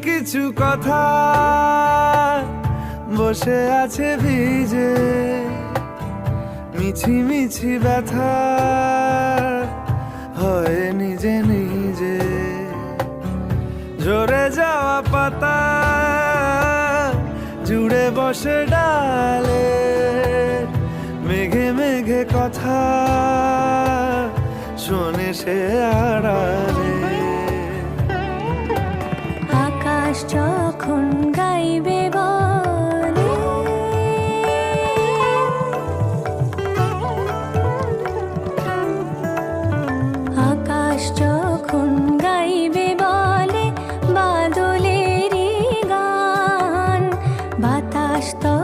কিছু কথা বসে আছে ভিজে, মিছি মিছি ব্যথা হয় নিজে নিজে। ঝরে যাওয়া পাতা জুড়ে বসে ডালে, মেঘে মেঘে কথা শোনে সে আড়ালে। আকাশ যখন গাইবে বলে, আকাশ যখন গাইবে বলে বাদলেরই গান, বাতাস তো